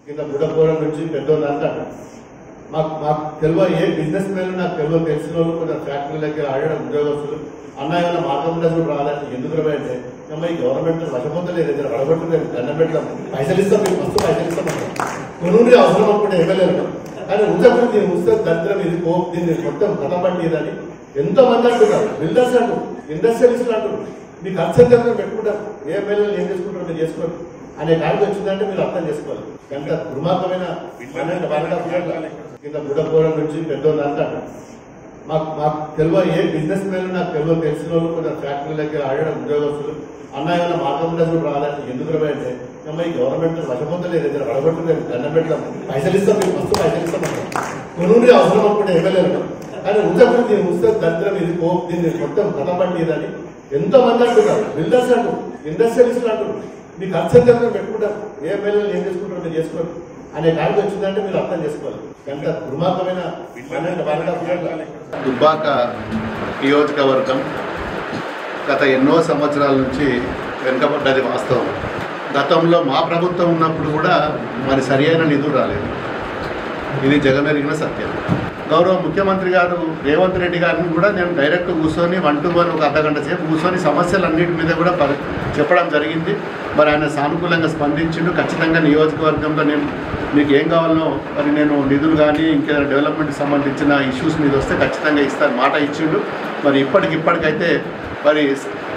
కింద బుడపూరం నుంచి పెద్దోళ్ళు అంటారు. మాకు తెలివ ఏ బిజినెస్ మ్యాన్ నాకు తెలిసిన వాళ్ళు కొంచెం ఫ్యాక్టరీ దగ్గర ఆడడం ఉద్యోగస్తులు అన్న మార్గం కూడా రాలంటే ఎందుకు అంటే ఈ గవర్నమెంట్ వశపొందలేదు దగ్గర అడగొట్టలేదు దండం పెడతాం పైసలు ఇస్తాం మీకు మస్తు పైసలు ఇస్తాం కొనుండి అవసరం అప్పుడు ఎమ్మెల్యేలు కానీ ఉద్యోగం దీన్ని ఉస్తే దరిద్రం ఇది దీన్ని మొత్తం కథపట్టిదని ఎంతో మంది అంటున్నారు. బిల్డర్స్ అంటారు, ఇండస్ట్రియలిస్టులు అంటారు, మీ ఖర్చు ఎంత పెట్టుకుంటారు, ఏ ఎమ్మెల్యేలు ఏం చేసుకుంటారు మీరు చేసుకోరు అనే కాడికి వచ్చిందంటే మీరు అర్థం చేసుకోవాలి. ఎంత దుర్మార్గమైన కింద బుడపూరం నుంచి పెద్దోళ్ళు అంటారు. మాకు తెలివ ఏ బిజినెస్ మ్యాన్ నాకు తెలిసిన వాళ్ళు కొంచెం ఫ్యాక్టరీ దగ్గర ఆడడం ఉద్యోగస్తులు అన్న మార్గం కూడా రాలంటే ఎందుకు అంటే ఈ గవర్నమెంట్ వశపొందలేదు దగ్గర అడగొట్టలేదు దండం పెడతాం పైసలు ఇస్తాం మీకు మస్తు పైసలు ఇస్తాం కొనుండి అవసరం అప్పుడు ఎమ్మెల్యేలు కానీ ఉద్యోగం దీన్ని ఉస్తే దరిద్రం ఇది దీన్ని మొత్తం కథపట్టిదని ఎంతో మంది అంటున్నారు. బిల్డర్స్ అంటారు, ఇండస్ట్రియలిస్టులు అంటారు, మీ ఖర్చు ఎంత పెట్టుకుంటారు, ఏ ఎమ్మెల్యేలు ఏం చేసుకుంటారు మీరు చేసుకోరు అనే కాడికి వచ్చిందంటే మీరు అర్థం చేసుకోవాలి. ఎంత దుర్మార్గమైన దుబ్బాక నియోజకవర్గం గత ఎన్నో సంవత్సరాల నుంచి వెనుకబడ్డది వాస్తవం. గతంలో మా ప్రభుత్వం ఉన్నప్పుడు కూడా మరి సరి అయిన నిధులు రాలేదు. ఇది జగమెరిగిన సత్యం. గౌరవ ముఖ్యమంత్రి గారు రేవంత్ రెడ్డి గారిని కూడా నేను డైరెక్ట్ కూర్చొని 1 to 1 ఒక అర్ధగంట సేపు కూర్చొని సమస్యలన్నిటి మీద కూడా చెప్పడం జరిగింది. మరి ఆయన సానుకూలంగా స్పందించిండు. ఖచ్చితంగా నియోజకవర్గంలో నేను మీకు ఏం కావాలనో మరి నేను నిధులు కానీ ఇంకేదైనా డెవలప్మెంట్కి సంబంధించిన ఇష్యూస్ మీద వస్తే ఖచ్చితంగా ఇస్తాను మాట ఇచ్చిండు. మరి ఇప్పటికైతే మరి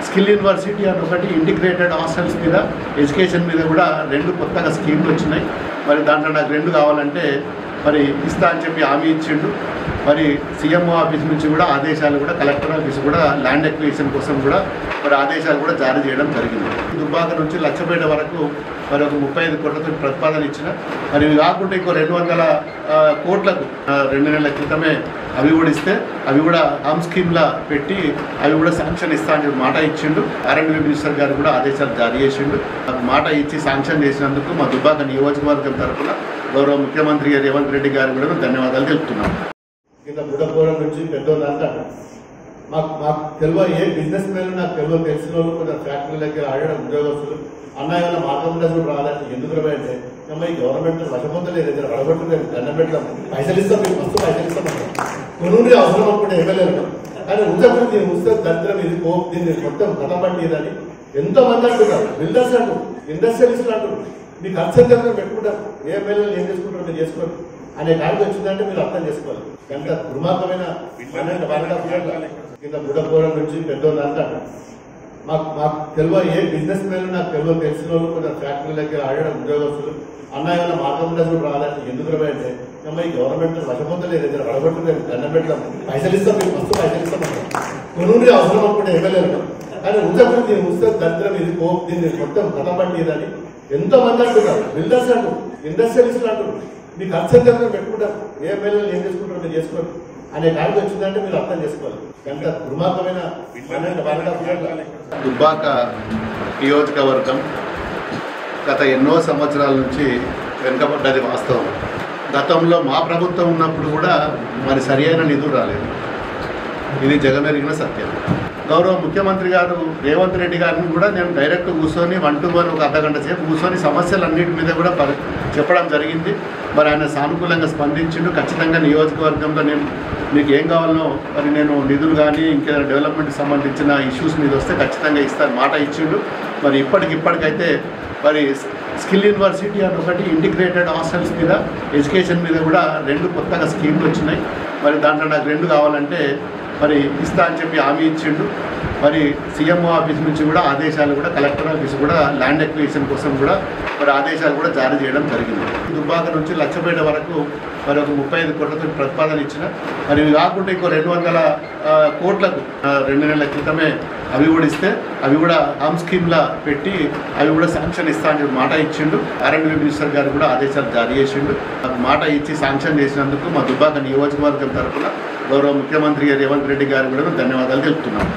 స్కిల్ యూనివర్సిటీ అని ఒకటి, ఇంటిగ్రేటెడ్ హాస్టల్స్ మీద, ఎడ్యుకేషన్ మీద కూడా 2 కొత్తగా స్కీమ్లు వచ్చినాయి. మరి దాంట్లో నాకు 2 కావాలంటే మరి ఇస్తా అని చెప్పి హామీ ఇచ్చిండు. మరి సీఎంఓ ఆఫీస్ నుంచి కూడా ఆదేశాలు కూడా, కలెక్టర్ ఆఫీస్ కూడా ల్యాండ్ ఎక్విజిషన్ కోసం కూడా మరి ఆదేశాలు కూడా జారీ చేయడం జరిగింది. దుబ్బాక నుంచి లక్షపేట వరకు మరి ఒక 35 కోట్లతో ప్రతిపాదన ఇచ్చిన. మరి ఇవి కాకుండా ఇంకో 200 కోట్లకు 2 నెలల క్రితమే అవి కూడా ఇస్తే అవి కూడా హామ్ స్కీమ్లా పెట్టి అవి కూడా శాంక్షన్ ఇస్తా అని మాట ఇచ్చిండు. రెవెన్యూ మినిస్టర్ గారు కూడా ఆదేశాలు జారీ చేసిండు. మాట ఇచ్చి శాంక్షన్ చేసినందుకు మా దుబ్బాక నియోజకవర్గం తరఫున గౌరవ ముఖ్యమంత్రి రేవంత్ రెడ్డి గారు కూడా ధన్యవాదాలు తెలుపుతున్నాం. కింద బుడపూరం నుంచి పెద్దోళ్ళు అంటారు. మాకు తెలివ ఏ బిజినెస్ మ్యాన్ నాకు తెలిసిన వాళ్ళు కొంచెం ఫ్యాక్టరీ దగ్గర ఆడడం ఉద్యోగస్తులు అన్న మార్గం కూడా రాలంటే ఎందుకు అంటే ఈ గవర్నమెంట్ వశపొందలేదు దగ్గర అడగొట్టలేదు దండం పెడతాం పైసలు ఇస్తాం మీకు మస్తు పైసలు ఇస్తాం కొనుండి అవసరం అప్పుడు ఎమ్మెల్యేలు కానీ ఉద్యోగం దీన్ని ఉస్తే దరిద్రం ఇది దీన్ని మొత్తం కథపట్టిదని ఎంతో మంది అంటున్నారు. బిల్డర్స్ అంటారు, ఇండస్ట్రియలిస్టులు అంటారు, మీ ఖర్చు ఎంత పెట్టుకుంటారు, ఏ ఎమ్మెల్యేలు ఏం చేసుకుంటారు మీరు చేసుకోరు అనే కాడికి వచ్చిందంటే మీరు అర్థం చేసుకోవాలి. ఎంత దుర్మార్గమైన కింద బుడపూరం నుంచి పెద్దోళ్ళు అంటారు. మాకు తెలివ ఏ బిజినెస్ మ్యాన్ నాకు తెలిసిన వాళ్ళు కొంచెం ఫ్యాక్టరీ దగ్గర ఆడడం ఉద్యోగస్తులు అన్న మార్గం కూడా రాలంటే ఎందుకు అంటే ఈ గవర్నమెంట్ వశపొందలేదు దగ్గర అడగొట్టలేదు దండం పెడతాం పైసలు ఇస్తాం మీకు మస్తు పైసలు ఇస్తాం కొనుండి అవసరం అప్పుడు ఎమ్మెల్యేలు కానీ ఉద్యోగం దీన్ని ఉస్తే దరిద్రం ఇది దీన్ని మొత్తం కథపట్టిదని ఎంతో మంది అంటున్నారు. బిల్డర్స్ అంటారు, ఇండస్ట్రియలిస్టులు అంటారు, మీ ఖర్చు ఎంత పెట్టుకుంటారు, ఏ ఎమ్మెల్యేలు ఏం చేసుకుంటారు మీరు చేసుకోరు అనే కాడికి వచ్చిందంటే మీరు అర్థం చేసుకోవాలి. ఎంత దుర్మార్గమైన దుబ్బాక నియోజకవర్గం గత ఎన్నో సంవత్సరాల నుంచి వెనుకబడ్డది వాస్తవం. గతంలో మా ప్రభుత్వం ఉన్నప్పుడు కూడా మరి సరి అయిన నిధులు రాలేదు. ఇది జగమెరిగిన సత్యం. గౌరవ ముఖ్యమంత్రి గారు రేవంత్ రెడ్డి గారిని కూడా నేను డైరెక్ట్ కూర్చొని 1 to 1 ఒక అర్ధగంట సేపు కూర్చొని సమస్యలన్నిటి మీద కూడా చెప్పడం జరిగింది. మరి ఆయన సానుకూలంగా స్పందించిండు. ఖచ్చితంగా నియోజకవర్గంలో నేను మీకు ఏం కావాలనో మరి నేను నిధులు కానీ ఇంకేదైనా డెవలప్మెంట్కి సంబంధించిన ఇష్యూస్ మీద వస్తే ఖచ్చితంగా ఇస్తాను మాట ఇచ్చిండు. మరి ఇప్పటికైతే మరి స్కిల్ యూనివర్సిటీ అని ఒకటి, ఇంటిగ్రేటెడ్ హాస్టల్స్ మీద, ఎడ్యుకేషన్ మీద కూడా 2 కొత్తగా స్కీమ్లు వచ్చినాయి. మరి దాంట్లో నాకు 2 కావాలంటే మరి ఇస్తా అని చెప్పి హామీ ఇచ్చిండు. మరి సీఎంఓ ఆఫీస్ నుంచి కూడా ఆదేశాలు కూడా, కలెక్టర్ ఆఫీస్ కూడా ల్యాండ్ ఎక్విజిషన్ కోసం కూడా మరి ఆదేశాలు కూడా జారీ చేయడం జరిగింది. దుబ్బాక నుంచి లక్షపేట వరకు మరి ఒక 35 కోట్లతో ప్రతిపాదన ఇచ్చిన. మరి ఇవి కాకుండా ఇంకో 200 కోట్లకు 2 నెలల క్రితమే అవి కూడా ఇస్తే అవి కూడా హామ్ స్కీమ్లా పెట్టి అవి కూడా శాంక్షన్ ఇస్తా అని మాట ఇచ్చిండు. రెవెన్యూ మినిస్టర్ గారు కూడా ఆదేశాలు జారీ చేసిండు. మాట ఇచ్చి శాంక్షన్ చేసినందుకు మా దుబ్బాక నియోజకవర్గం తరఫున గౌరవ ముఖ్యమంత్రి రేవంత్ రెడ్డి గారు కూడా ధన్యవాదాలు తెలుపుతున్నాం.